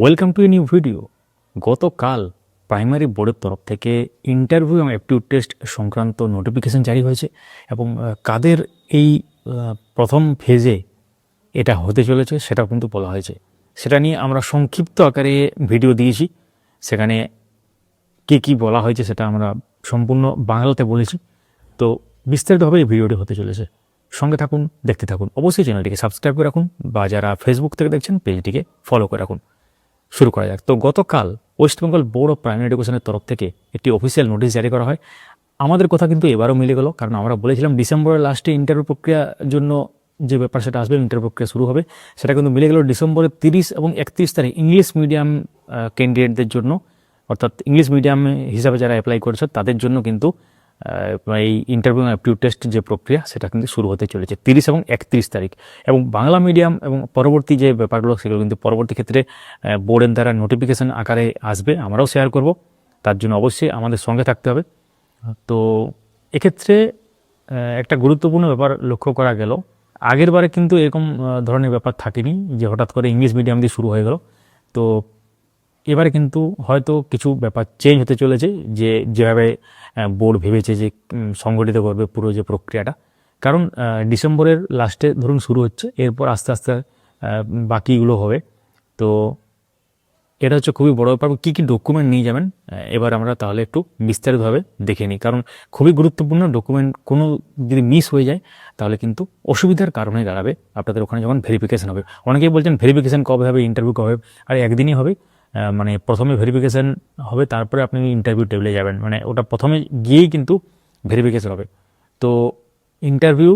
Welcome to a new video. গতকাল primary বোর্ডের তরফ থেকে ইন্টারভিউ এবং অ্যাপটিউড টেস্ট সংক্রান্ত নোটিফিকেশন জারি হয়েছে এবং কাদের এই প্রথম ফেজে এটা হতে চলেছে সেটাও কিন্তু বলা হয়েছে। সেটা নিয়ে আমরা সংক্ষিপ্ত আকারে ভিডিও দিয়েছি। সেখানে কী কী বলা হয়েছে সেটা আমরা সম্পূর্ণ বাংলাতে বলেছি। তো বিস্তারিতভাবে এই ভিডিওটি হতে চলেছে, সঙ্গে থাকুন, দেখতে থাকুন। অবশ্যই চ্যানেলটিকে সাবস্ক্রাইব করে রাখুন বা যারা ফেসবুক থেকে দেখছেন পেজটিকে ফলো করে রাখুন। শুরু করা যাক। তো গতকাল West Bengal board of primary এডুকেশনের তরফ থেকে একটি অফিসিয়াল নোটিশ জারি করা হয়। আমাদের কথা কিন্তু এবারও মিলে গেল, কারণ আমরা বলেছিলাম ডিসেম্বরের লাস্টে ইন্টারভিউ প্রক্রিয়ার জন্য যে ব্যাপার সেটা আসবে, ইন্টারভিউ প্রক্রিয়া শুরু হবে, সেটা কিন্তু মিলে গেল ডিসেম্বরের 30 এবং 31 তারিখ ইংলিশ মিডিয়াম ক্যান্ডিডেটদের জন্য, অর্থাৎ ইংলিশ মিডিয়াম হিসাবে যারা অ্যাপ্লাই করেছে তাদের জন্য কিন্তু এই ইন্টারভিউ অ্যাপটিউড টেস্ট যে প্রক্রিয়া সেটা কিন্তু শুরু হতে চলেছে 30 এবং 31 তারিখ। এবং বাংলা মিডিয়াম এবং পরবর্তী যে ব্যাপারগুলো সেগুলো কিন্তু পরবর্তী ক্ষেত্রে বোর্ডের দ্বারা নোটিফিকেশন আকারে আসবে, আমরাও শেয়ার করব। তার জন্য অবশ্যই আমাদের সঙ্গে থাকতে হবে। তো এক্ষেত্রে একটা গুরুত্বপূর্ণ ব্যাপার লক্ষ্য করা গেল, আগের বারে কিন্তু এরকম ধরনের ব্যাপার থাকেনি যে হঠাৎ করে ইংলিশ মিডিয়াম দিয়ে শুরু হয়ে গেল। তো এবারে কিন্তু হয়তো কিছু ব্যাপার চেঞ্জ হতে চলেছে, যে যেভাবে বোর্ড ভেবেছে যে সংগঠিত করবে পুরো যে প্রক্রিয়াটা। কারণ ডিসেম্বরের লাস্টে ধরুন শুরু হচ্ছে, এরপর আস্তে আস্তে বাকিগুলো হবে। তো এটা হচ্ছে খুবই বড় ব্যাপার। কী কী ডকুমেন্ট নিয়ে যাবেন এবার আমরা তাহলে একটু বিস্তারিতভাবে দেখে নিই, কারণ খুবই গুরুত্বপূর্ণ। ডকুমেন্ট কোনো যদি মিস হয়ে যায় তাহলে কিন্তু অসুবিধার কারণে দাঁড়াবে আপনাদের ওখানে যখন ভেরিফিকেশন হবে। অনেকেই বলছেন ভেরিফিকেশন কবে হবে, ইন্টারভিউ কবে হবে? আর একদিনই হবে। মানে প্রথমে ভেরিফিকেশান হবে, তারপরে আপনি ইন্টারভিউ টেবিলে যাবেন। মানে ওটা প্রথমে গিয়েই কিন্তু ভেরিফিকেশান হবে। তো ইন্টারভিউ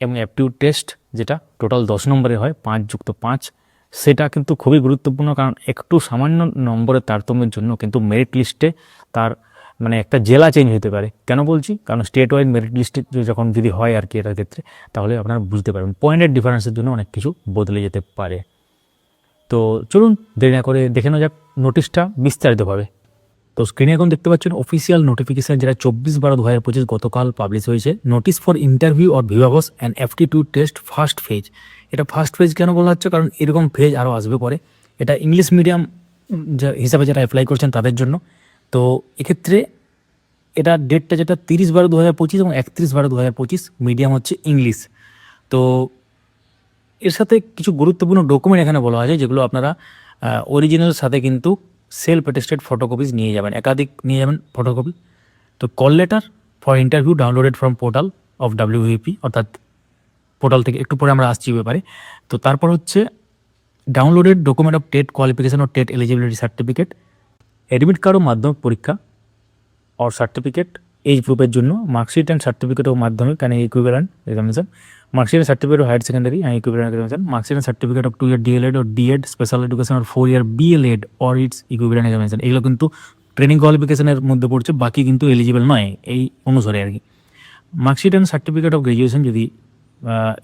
এবং অ্যাপটিউড টেস্ট যেটা টোটাল 10 নম্বরের হয়, 5+5, সেটা কিন্তু খুবই গুরুত্বপূর্ণ। কারণ একটু সামান্য নম্বরের তারতম্যের জন্য কিন্তু মেরিট লিস্টে তার মানে একটা জেলা চেঞ্জ হতে পারে। কেন বলছি? কারণ স্টেট ওয়াইজ মেরিট লিস্টে যখন যদি হয় আর কি এটার ক্ষেত্রে, তাহলে আপনারা বুঝতে পারবেন পয়েন্টের ডিফারেন্সের জন্য অনেক কিছু বদলে যেতে পারে। তো চলুন দেরি না করে দেখে নেওয়া যাক নোটিশটা বিস্তারিতভাবে। তো স্ক্রিনে এখন দেখতে পাচ্ছেন অফিসিয়াল নোটিফিকেশন, যেটা 24/12/2025 গতকাল পাবলিশ হয়েছে। Notice for interview or viva voce and aptitude test first phase. এটা ফার্স্ট ফেজ কেন বলা হচ্ছে? কারণ এরকম ফেজ আরও আসবে পরে। এটা ইংলিশ মিডিয়াম হিসাবে যারা অ্যাপ্লাই করছেন তাদের জন্য। তো এক্ষেত্রে এটা ডেটটা যেটা 30/12/2025 এবং 31/12/2025, মিডিয়াম হচ্ছে ইংলিশ। তো এর সাথে কিছু গুরুত্বপূর্ণ ডকুমেন্ট এখানে বলা হয়েছে, যেগুলো আপনারা অরিজিনাল সাথে কিন্তু সেলফ অ্যাটেস্টেড ফটোকপিস নিয়ে যাবেন, একাধিক নিয়ে যাবেন ফটোকপি। তো call letter for interview downloaded from portal of WVP, অর্থাৎ পোর্টাল থেকে, একটু পরে আমরা আসছি ব্যাপারে। তো তারপর হচ্ছে downloaded document of TET qualification ও TET eligibility certificate, admit card ও মাধ্যমিক পরীক্ষা অর সার্টিফিকেট এজ প্রুফের জন্য, মার্কশিট অ্যান্ড সার্টিফিকেট ও Madhyamik and equivalent examination, marksheet and certificate of higher secondary and equivalent examination, marksheet and certificate of 2 year DLED or DED special education or 4 year BLED or its equivalent examination. এগুলো কিন্তু training কোয়ালিফিকেশনের মধ্যে পড়ছে, বাকি কিন্তু eligible নয় এই অনুসারে আর কি। Marksheet and certificate of graduation যদি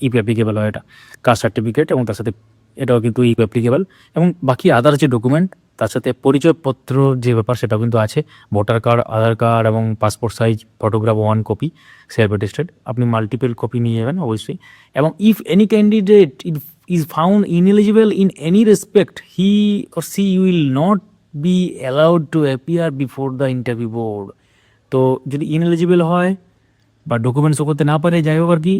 ইপি অ্যাপ্লিকেবল হয়, এটা কাস্ট সার্টিফিকেট, এবং তার সাথে এটাও কিন্তু ইপি অ্যাপ্লিকেবল, এবং বাকি আদার্স যে ডকুমেন্ট তার সাথে পরিচয়পত্র যে ব্যাপার সেটাও কিন্তু আছে। ভোটার কার্ড, আধার কার্ড এবং passport size photograph 1 copy self attested, আপনি মাল্টিপল কপি নিয়ে যাবেন অবশ্যই। এবং if any candidate is found ineligible in any respect, he or she will not be allowed to appear before the interview board. তো যদি ineligible হয় বা document show করতে না পারে, যাই হোক আর কি,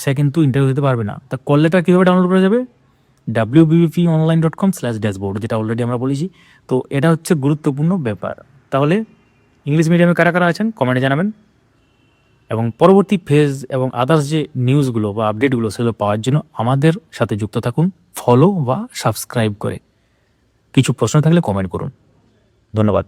সে কিন্তু ইন্টারভিউ দিতে পারবে না। তা কল লেটার কীভাবে ডাউনলোড করা যাবে? wbponline.com/dashboard, যেটা অলরেডি আমরা বলেছি। তো এটা হচ্ছে গুরুত্বপূর্ণ ব্যাপার। তাহলে ইংলিশ মিডিয়ামে কারা কারা আছেন কমেন্টে জানাবেন, এবং পরবর্তী ফেজ এবং আদার্স যে নিউজগুলো বা আপডেটগুলো সেগুলো পাওয়ার জন্য আমাদের সাথে যুক্ত থাকুন ফলো বা সাবস্ক্রাইব করে। কিছু প্রশ্ন থাকলে কমেন্ট করুন। ধন্যবাদ।